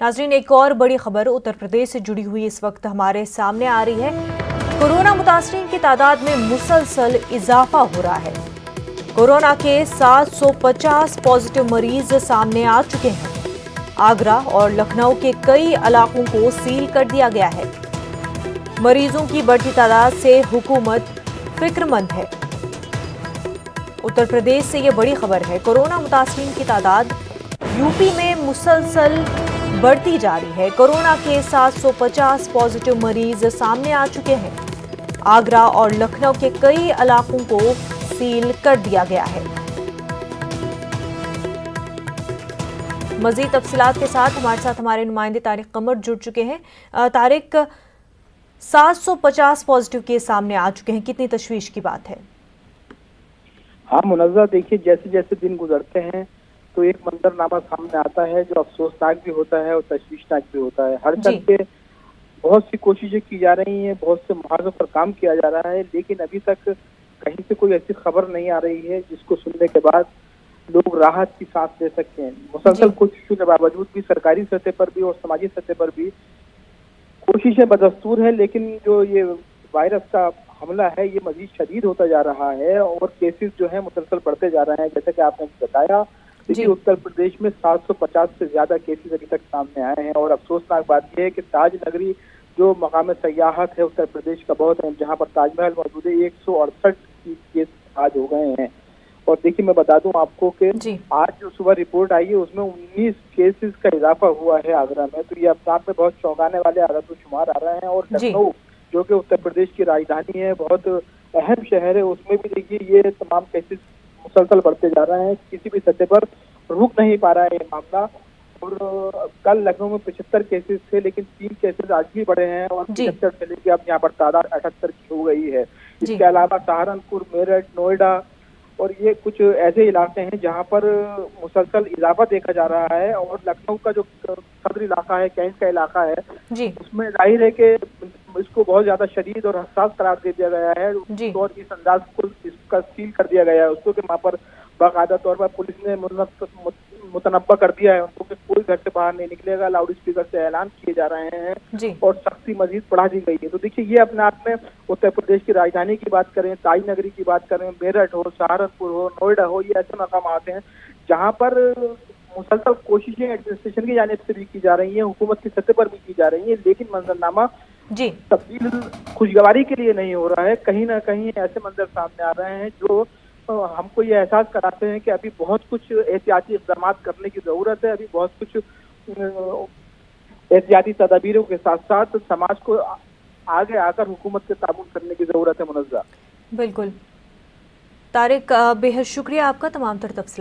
नाज़रीन, एक और बड़ी खबर उत्तर प्रदेश से जुड़ी हुई इस वक्त हमारे सामने आ रही है। कोरोना मुतासरीन की तादाद में मुसलसल इजाफा हो रहा है। कोरोना के 750 पॉजिटिव मरीज सामने आ चुके हैं। आगरा और लखनऊ के कई इलाकों को सील कर दिया गया है। मरीजों की बढ़ती तादाद से हुकूमत फिक्रमंद है। उत्तर प्रदेश से यह बड़ी खबर है। कोरोना मुतासरीन की तादाद यूपी में मुसलसल बढ़ती जा रही है। कोरोना के 750 पॉजिटिव मरीज सामने आ चुके हैं। आगरा और लखनऊ के कई इलाकों को सील कर दिया गया है। मजीद तफसीलात के साथ हमारे नुमाइंदे तारिक कमर जुड़ चुके हैं। तारिक, 750 पॉजिटिव केस सामने आ चुके हैं, कितनी तशवीश की बात है? हाँ मुनव्वर, देखिए जैसे जैसे दिन गुजरते हैं तो एक मंजरनामा सामने आता है जो अफसोसनाक भी होता है और तशवीशनाक भी होता है। हर तरह के बहुत सी कोशिशें की जा रही हैं, बहुत से मुहावजों पर काम किया जा रहा है, लेकिन अभी तक कहीं से कोई ऐसी खबर नहीं आ रही है जिसको सुनने के बाद लोग राहत की सांस ले सकते हैं। मुसलसल कोशिशों के बावजूद भी सरकारी सतह पर भी और समाजी सतह पर भी कोशिशें बदस्तूर है, लेकिन जो ये वायरस का हमला है ये मजीद शदीद होता जा रहा है और केसेस जो है मुसलसल बढ़ते जा रहे हैं। जैसे कि आपने बताया, देखिए उत्तर प्रदेश में 750 से ज्यादा केसेस अभी तक सामने आए हैं और अफसोसनाक बात यह है कि ताज नगरी जो मकाम सयाहत है उत्तर प्रदेश का बहुत है, जहां पर ताजमहल मौजूद है, 168 केस आज हो गए हैं। और देखिए मैं बता दूं आपको कि आज जो सुबह रिपोर्ट आई है उसमें 19 केसेस का इजाफा हुआ है आगरा में, तो ये अपने आप में बहुत चौंकाने वाले आदत तो शुमार आ रहे हैं। और लखनऊ जो कि उत्तर प्रदेश की राजधानी है, बहुत अहम शहर है, उसमें भी देखिए ये तमाम केसेस मुसलसल बढ़ते जा रहे हैं। किसी भी सतह पर रुक नहीं पा रहा है ये मामला। और कल लखनऊ में 75 केसेस थे, लेकिन 3 केसेस आज भी बढ़े हैं और 75 से लेकर अब यहाँ पर तादाद 78 की हो गई है। इसके अलावा सहारनपुर, मेरठ, नोएडा और ये कुछ ऐसे इलाके हैं जहाँ पर मुसलसल इजाफा देखा जा रहा है। और लखनऊ का जो सदर इलाका है, कैंट का इलाका है, उसमें जाहिर है कि इसको बहुत ज्यादा शदीद और हसास करार दे दिया गया है और इस अंदाज को इसका सील कर दिया गया है उसको कि वहाँ पर बाकायदा तौर पर पुलिस ने मुतनब्बा कर दिया है उनको कि कोई घर से बाहर नहीं निकलेगा। लाउड स्पीकर से ऐलान किए जा रहे हैं और सख्ती मजीद बढ़ा दी गई है। तो देखिए ये अपने आप में उत्तर प्रदेश की राजधानी की बात करें, ताज नगरी की बात करें, मेरठ हो, सहारनपुर हो, नोएडा हो, ये ऐसे मकाम आते हैं जहाँ पर मुसलसल कोशिशें एडमिनिस्ट्रेशन की जानिब से भी की जा रही है, हुकूमत की सतह पर भी की जा रही है, लेकिन मंजरनामा तब्दील खुशगवारी के लिए नहीं हो रहा है। कहीं ना कहीं ऐसे मंजर सामने आ रहे हैं जो हमको ये एहसास कराते हैं कि अभी बहुत कुछ एहतियाती इक़दाम करने की जरूरत है। अभी बहुत कुछ एहतियाती तदाबीरों के साथ साथ समाज को आगे आकर हुकूमत से तामुल करने की जरूरत है। मुनव्वर, बिल्कुल तारिक, बेहद शुक्रिया आपका तमाम तर तफसीलात।